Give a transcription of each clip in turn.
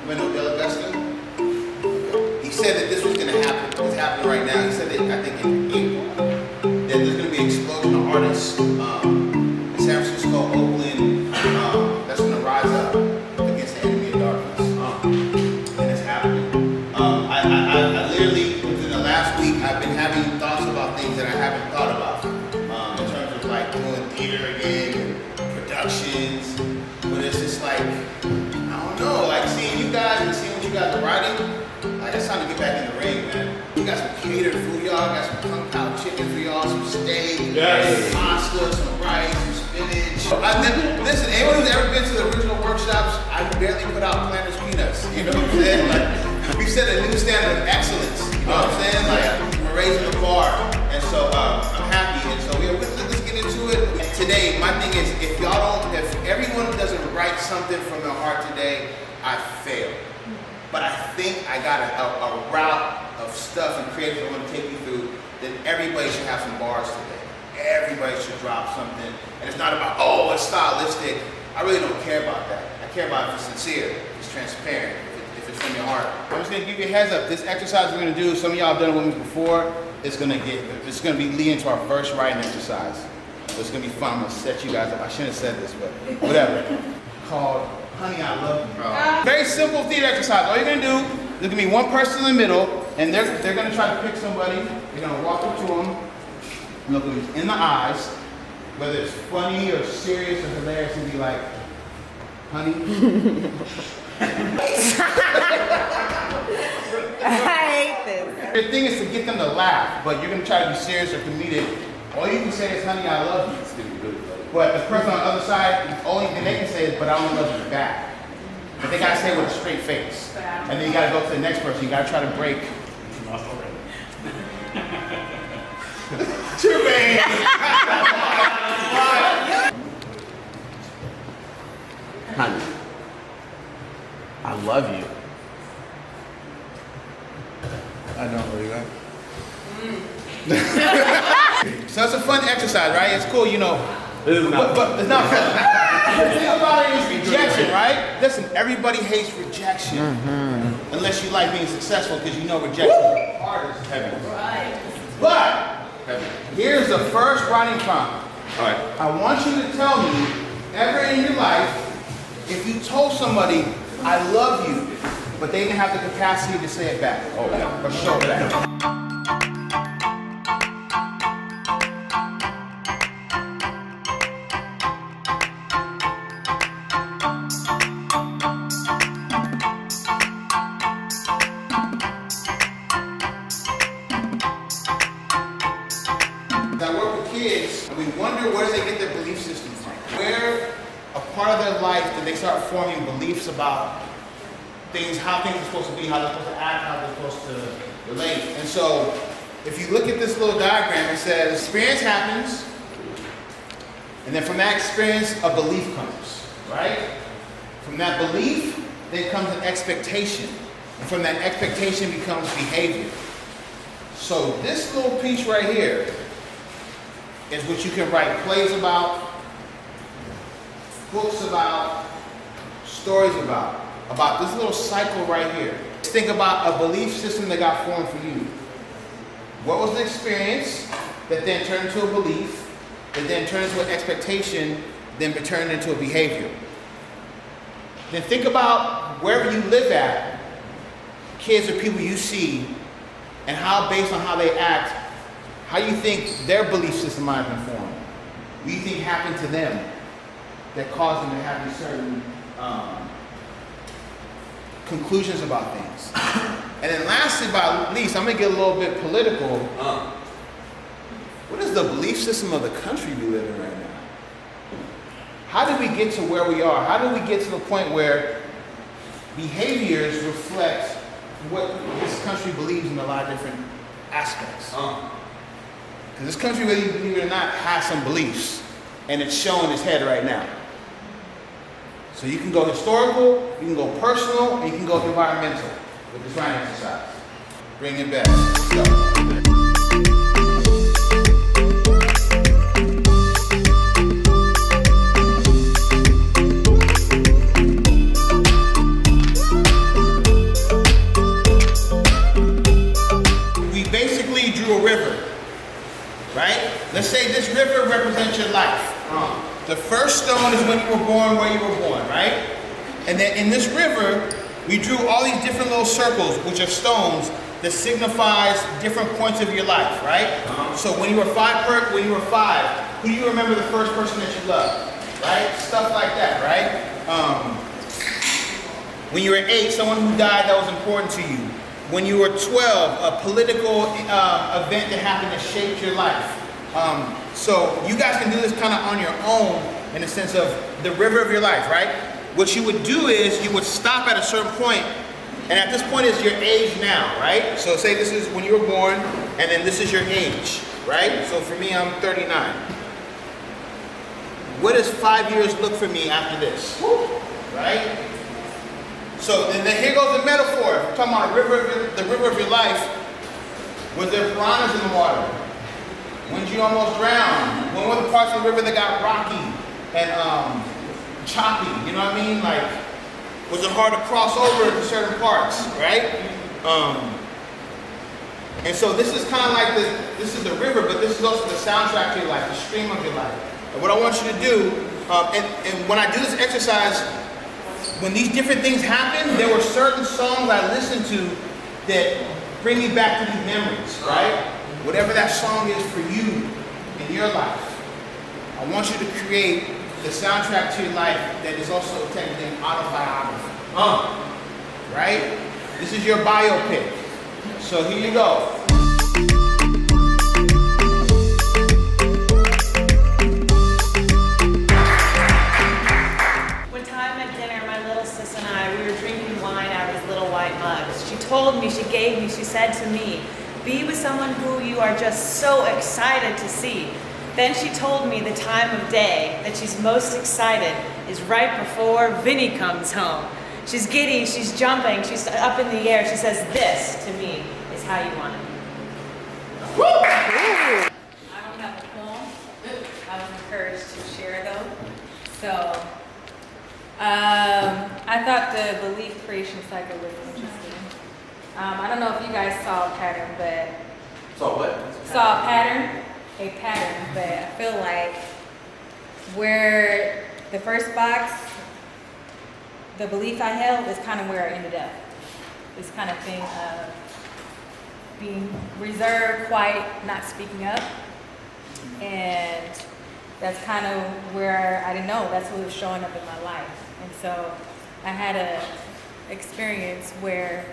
Della Vesta. He said that this was going to happen. It's happening right now. He said that I think in April that there's going to be an explosion of artists in San Francisco, Oakland. That's going to rise up against the enemy of darkness, and it's happening. I literally within the last week I've been having thoughts about things that I haven't thought about in terms of like doing theater again, and productions. But it's just like I don't know, like seeing you guys and seeing what you guys are writing. Like it's time to get back in the ring, man. We got some catered food, y'all. Got some kung pao chicken for y'all, some steak, some pasta, some rice, some spinach. Listen, anyone who's ever been to the original workshops, I barely put out Planters peanuts. You know what I'm saying? Like we set a new standard of excellence. You know what I'm saying? Like we're raising the bar, and so I'm happy. And so let's get into it. Today, my thing is, if everyone doesn't write something from their heart today, I fail. But I think I got a route of stuff and creative I want to take you through that everybody should have some bars today. Everybody should drop something. And it's not about, oh, it's stylistic. I really don't care about that. I care about if it's sincere, if it's transparent, if it's from your heart. I'm just going to give you a heads up. This exercise we're going to do, some of y'all have done it with me before. It's going to be leading to our first writing exercise. So it's going to be fun. I'm going to set you guys up. I shouldn't have said this, but whatever. Called Honey, I Love You. Very simple theater exercise. All you're gonna do, there's gonna be one person in the middle, and they're gonna try to pick somebody. You're gonna walk up to them, look them in the eyes, whether it's funny or serious or hilarious, and be like, honey. I hate this. The thing is to get them to laugh, but you're gonna try to be serious or comedic. All you can say is, honey, I love you. But the person on the other side, the only thing they can say is, but I only love you back. But they gotta say it with a straight face. And then you gotta go to the next person. You gotta try to break. Jermaine! Honey, I love you. I don't really like. So it's a fun exercise, right? It's cool, you know. It is not. But it's not fun. The thing about it is rejection, right? Listen, everybody hates rejection. Unless you like being successful, because you know rejection is the hardest. Heavy. Right. But Heavy. here's the first writing prompt. All right. I want you to tell me, ever in your life, if you told somebody, I love you, but they didn't have the capacity to say it back. Oh, yeah. Or show it back. I work with kids, and we wonder where do they get their belief system from? Where a part of their life did they start forming beliefs about things, how things are supposed to be, how they're supposed to act, how they're supposed to relate. And so, if you look at this little diagram, it says experience happens, and then from that experience, a belief comes, right? From that belief, then comes an expectation. And from that expectation becomes behavior. So this little piece right here is what you can write plays about, books about, stories about this little cycle right here. Think about a belief system that got formed for you. What was the experience that then turned into a belief, that then turned into an expectation, then turned into a behavior? Then think about wherever you live at, kids or people you see, and how based on how they act, how you think their belief system might have been formed. What do you think happened to them that caused them to have these certain conclusions about things? And then lastly, but not least, I'm gonna get a little bit political. What is the belief system of the country we live in right now? How did we get to where we are? How did we get to the point where behaviors reflect what this country believes in a lot of different aspects? Because this country, whether you believe it or not, has some beliefs, and it's showing its head right now. So you can go historical, you can go personal, and you can go environmental with this writing exercise. Bring it back. Let's go. represent your life. The first stone is when you were born, where you were born, right? And then in this river, we drew all these different little circles, which are stones, that signifies different points of your life, right? So when you were five, who do you remember the first person that you loved, right? Stuff like that, right? When you were 8, someone who died that was important to you. When you were 12, a political event that happened that shaped your life. So you guys can do this kind of on your own in the sense of the river of your life, right? What you would do is you would stop at a certain point, and at this point is your age now, right? So say this is when you were born, and then this is your age, right? So for me, I'm 39. What does 5 years look for me after this, right? So then here goes the metaphor. We're talking about the river of your life. Was there piranhas in the water? When did you almost drown? When were the parts of the river that got rocky and choppy? You know what I mean? Like, was it hard to cross over to certain parts, right? And so this is kind of like this is the river, but this is also the soundtrack to your life, the stream of your life. And what I want you to do, and when I do this exercise, when these different things happen, there were certain songs I listened to that bring me back to these memories, right? Whatever that song is for you in your life, I want you to create the soundtrack to your life that is also technically an autobiography. Right? This is your biopic. So here you go. One time at dinner, my little sis and I, we were drinking wine out of these little white mugs. She told me, she gave me, she said to me, be with someone who you are just so excited to see. Then she told me the time of day that she's most excited is right before Vinny comes home. She's giddy, she's jumping, she's up in the air. She says, this, to me, is how you want it. I don't have a poem. I was encouraged to share though. So, I thought the belief creation cycle was interesting. I don't know if you guys saw a pattern, but saw a pattern, but I feel like where the first box, the belief I held, is kind of where I ended up. This kind of thing of being reserved, quiet, not speaking up. And that's kind of where, I didn't know, that's what was showing up in my life. And so I had a experience where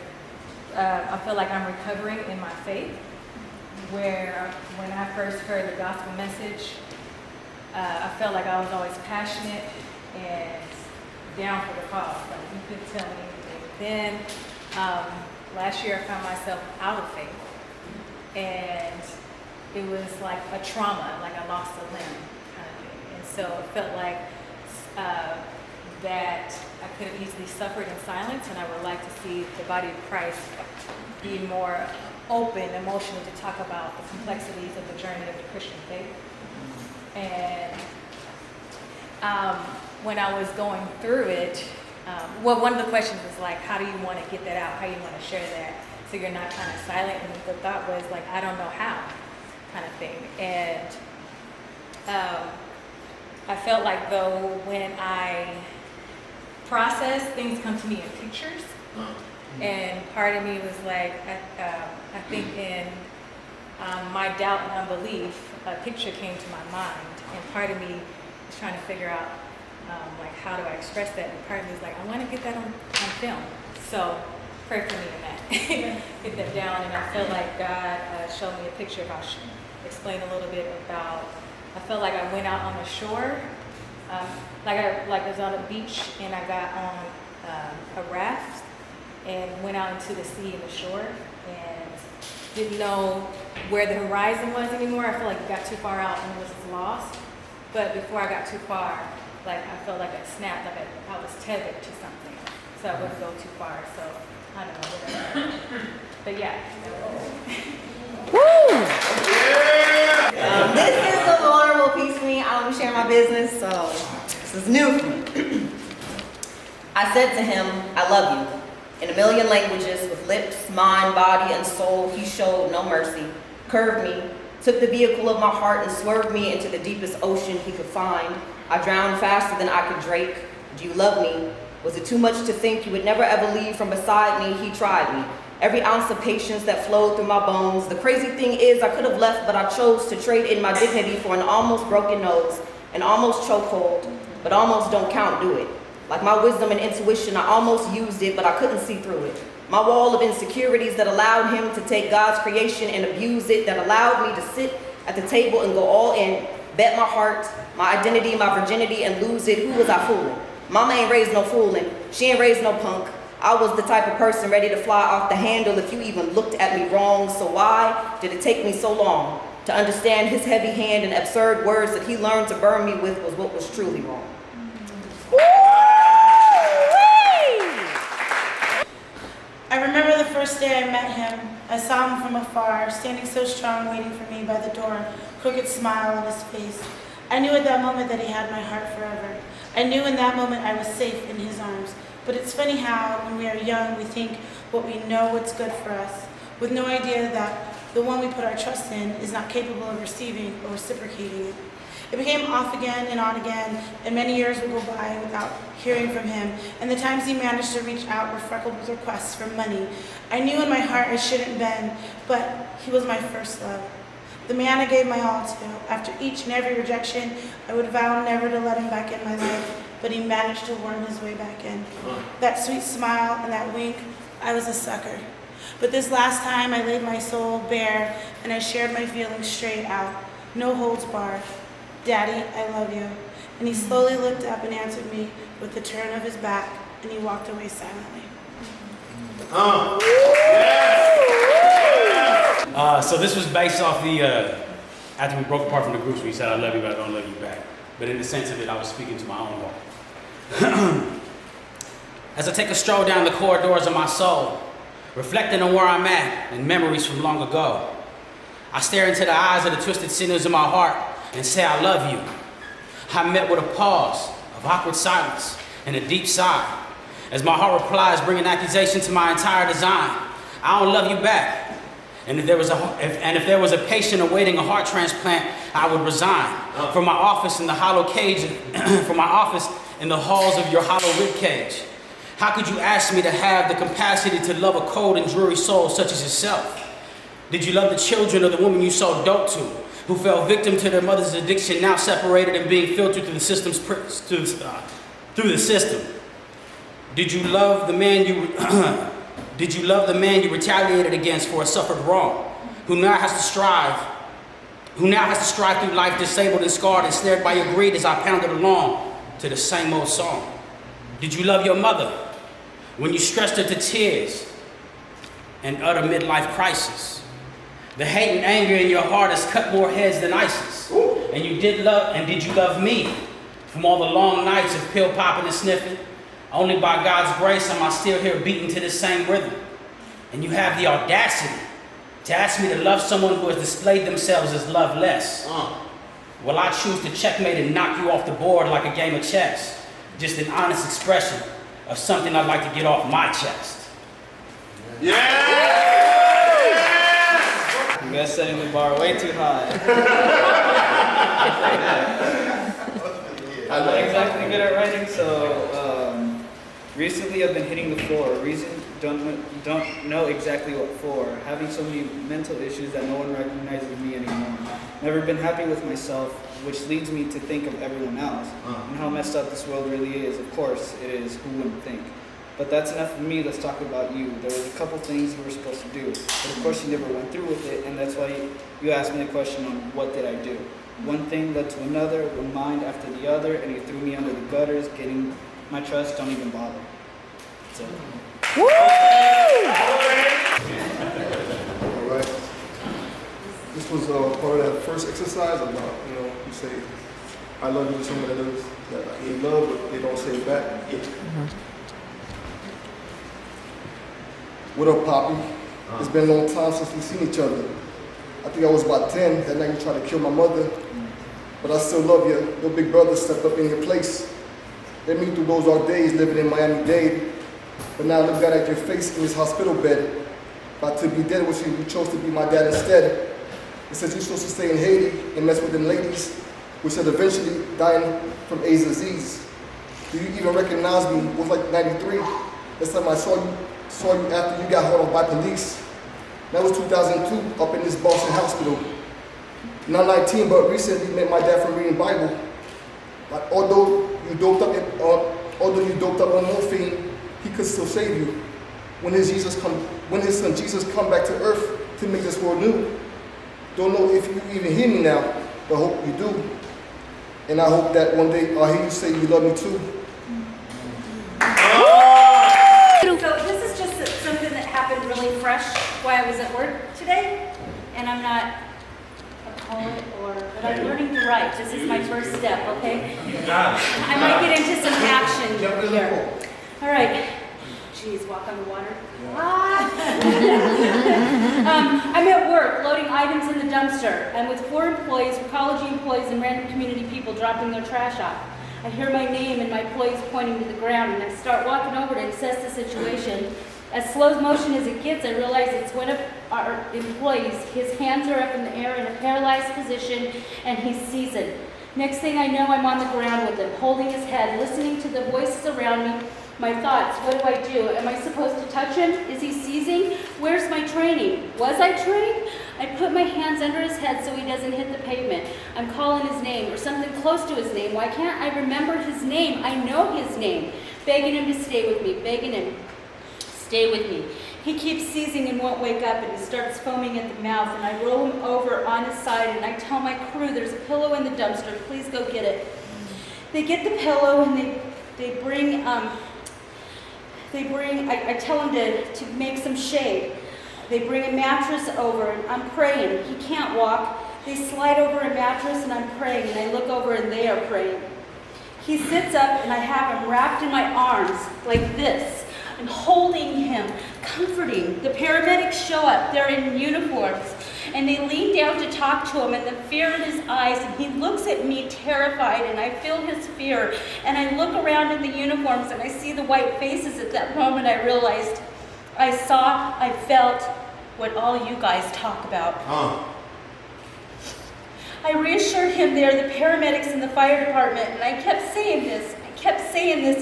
I feel like I'm recovering in my faith, where when I first heard the gospel message, I felt like I was always passionate and down for the cause. Like, you couldn't tell me anything. Then last year I found myself out of faith, and it was like a trauma, like I lost a limb kind of thing. And so it felt like that I could have easily suffered in silence, and I would like to see the body of Christ be more open emotionally to talk about the complexities of the journey of the Christian faith. And when I was going through it, well, one of the questions was like, how do you want to get that out? How do you want to share that so you're not kind of silent? And the thought was like, I don't know how, kind of thing. And I felt like though when I process, things come to me in pictures. And part of me was like, I think in my doubt and unbelief, a picture came to my mind. And part of me was trying to figure out like, how do I express that? And part of me was like, I want to get that on film. So pray for me in that. Get that down. And I feel like God showed me a picture. I'll explain a little bit about, I felt like I went out on the shore, like I was on a beach, and I got on a raft and went out into the sea and the shore, and didn't know where the horizon was anymore. I felt like it got too far out and was lost. But before I got too far, like I felt like I snapped, like I was tethered to something, so I wouldn't go too far. So I don't know, whatever. But yeah. This is a vulnerable piece for me. I don't share my business, so this is new for me. I said to him, I love you. In a million languages, with lips, mind, body, and soul, he showed no mercy, curved me, Took the vehicle of my heart and swerved me into the deepest ocean he could find. I drowned faster than I could drake. Do you love me? Was it too much to think you would never ever leave from beside me? He tried me. Every ounce of patience that flowed through my bones. The crazy thing is I could have left, but I chose to trade in my dignity for an almost broken nose, an almost chokehold, but almost don't count, do it. Like my wisdom and intuition, I almost used it, but I couldn't see through it. My wall of insecurities that allowed him to take God's creation and abuse it, that allowed me to sit at the table and go all in, bet my heart, my identity, my virginity, and lose it. Who was I fooling? Mama ain't raised no fooling. She ain't raised no punk. I was the type of person ready to fly off the handle if you even looked at me wrong. So why did it take me so long to understand his heavy hand and absurd words that he learned to burn me with was what was truly wrong? I remember the first day I met him. I saw him from afar, standing so strong, waiting for me by the door, crooked smile on his face. I knew at that moment that he had my heart forever. I knew in that moment I was safe in his arms. But it's funny how, when we are young, we think what we know what's good for us, with no idea that the one we put our trust in is not capable of receiving or reciprocating it. It became off again and on again, and many years would go by without hearing from him, and the times he managed to reach out were freckled with requests for money. I knew in my heart I shouldn't been, but he was my first love. The man I gave my all to. After each and every rejection, I would vow never to let him back in my life, but he managed to worm his way back in. That sweet smile and that wink, I was a sucker. But this last time I laid my soul bare and I shared my feelings straight out. No holds barred. Daddy, I love you. And he slowly looked up and answered me with the turn of his back, and he walked away silently. So this was based off the, after we broke apart from the groups, we said, I love you, but I don't love you back. But in the sense of it, I was speaking to my own heart. As I take a stroll down the corridors of my soul, reflecting on where I'm at and memories from long ago, I stare into the eyes of the twisted sinners in my heart and say, I love you. I'm met with a pause of awkward silence and a deep sigh, as my heart replies, bringing accusation to my entire design. I don't love you back. And if there was a patient awaiting a heart transplant, I would resign from my office in the hollow cage, from my office in the halls of your hollow rib cage. How could you ask me to have the capacity to love a cold and dreary soul such as yourself? Did you love the children of the woman you sold dope to, who fell victim to their mother's addiction, now separated and being filtered through the system's through the system? Did you love the man you retaliated against for a suffered wrong, who now has to strive through life disabled and scarred and snared by your greed as I pounded along to the same old song? Did you love your mother when you stretched her to tears and utter midlife crisis? The hate and anger in your heart has cut more heads than ISIS. And did you love me from all the long nights of pill popping and sniffing? Only by God's grace am I still here beating to the same rhythm. And you have the audacity to ask me to love someone who has displayed themselves as loveless. Well, I choose to checkmate and knock you off the board like a game of chess. Just an honest expression of something I'd like to get off my chest. Yeah! You guys setting the bar way too high. I'm not exactly good at writing, so recently I've been hitting the floor. Reason, don't know exactly what for. Having so many mental issues that no one recognizes me anymore. Never been happy with myself, which leads me to think of everyone else and how messed up this world really is. Of course it is, who wouldn't think? But that's enough for me, let's talk about you. There was a couple things you were supposed to do, but of course you never went through with it, and that's why you asked me the question on what did I do. One thing led to another, one mind after the other, and you threw me under the gutters, getting my trust, don't even bother. That's it. All right. This was part of that first exercise about, you say, I love you to someone that they love, but they don't say it back. What up, Poppy? It's been a long time since we've seen each other. I think I was about 10, that night you tried to kill my mother. But I still love you. Your big brother stepped up in your place. Let me through those dark days living in Miami-Dade. But now look back at your face in this hospital bed. About to be dead with you chose to be my dad instead. It says you're supposed to stay in Haiti and mess with them ladies, which said eventually dying from AIDS disease. Do you even recognize me? It was like 93. Last time I saw you after you got hauled off by police. That was 2002 up in this Boston hospital. Not 19, but recently met my dad from reading Bible. Like, although you doped up on morphine, he could still save you. When his son Jesus come back to earth to make this world new. Don't know if you even hear me now, but hope you do. And I hope that one day I'll hear you say you love me too. So this is just something that happened really fresh while I was at work today, and I'm not a poet but I'm learning to write. This is my first step, okay? I might get into some action here. All right. Jeez, walk on the water. I'm at work loading items in the dumpster. I'm with 4 employees, Recology employees, and random community people dropping their trash off. I hear my name and my employees pointing to the ground, and I start walking over to assess the situation. As slow motion as it gets, I realize it's one of our employees. His hands are up in the air in a paralyzed position, and he's seasoned. Next thing I know, I'm on the ground with him, holding his head, listening to the voices around me. My thoughts, what do? Am I supposed to touch him? Is he seizing? Where's my training? Was I trained? I put my hands under his head so he doesn't hit the pavement. I'm calling his name or something close to his name. Why can't I remember his name? I know his name. Begging him to stay with me, begging him, stay with me. He keeps seizing and won't wake up, and he starts foaming at the mouth, and I roll him over on his side, and I tell my crew there's a pillow in the dumpster, please go get it. They get the pillow and they bring, I tell him to make some shade. They bring a mattress over, and I'm praying. He can't walk. They slide over a mattress, and I'm praying, and I look over, and they are praying. He sits up, and I have him wrapped in my arms like this. I'm holding him, comforting. The paramedics show up. They're in uniforms, and they lean down to talk to him, and the fear in his eyes, and he looks at me terrified, and I feel his fear, and I look around in the uniforms, and I see the white faces. At that moment, I realized I felt what all you guys talk about. I reassured him they're the paramedics in the fire department, and I kept saying this,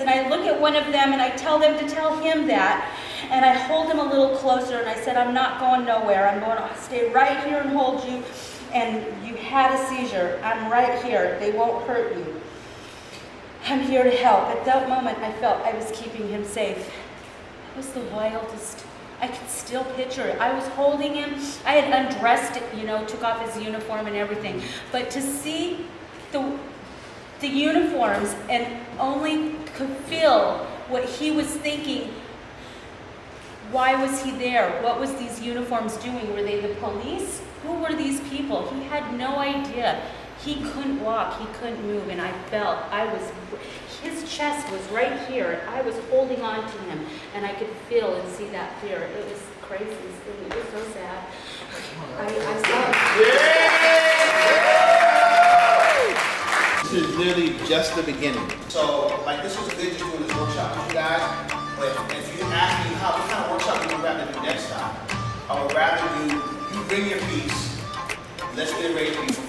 and I look at one of them, and I tell them to tell him that, and I hold him a little closer, and I said, I'm not going nowhere. I'm going to stay right here and hold you, and you had a seizure. I'm right here. They won't hurt you. I'm here to help. At that moment, I felt I was keeping him safe. It was the wildest. I could still picture it. I was holding him. I had undressed, took off his uniform and everything. But to see the uniforms and only could feel what he was thinking. Why was he there? What was these uniforms doing? Were they the police? Who were these people? He had no idea. He couldn't walk, he couldn't move, and I felt his chest was right here. I was holding on to him, and I could feel and see that fear. It was crazy. It was so sad. I saw it. This is literally just the beginning. So, this was a good just doing this workshop with you guys. But if you ask me what kind of workshop you would rather do next time, I would rather do, you bring your piece, let's get it ready to be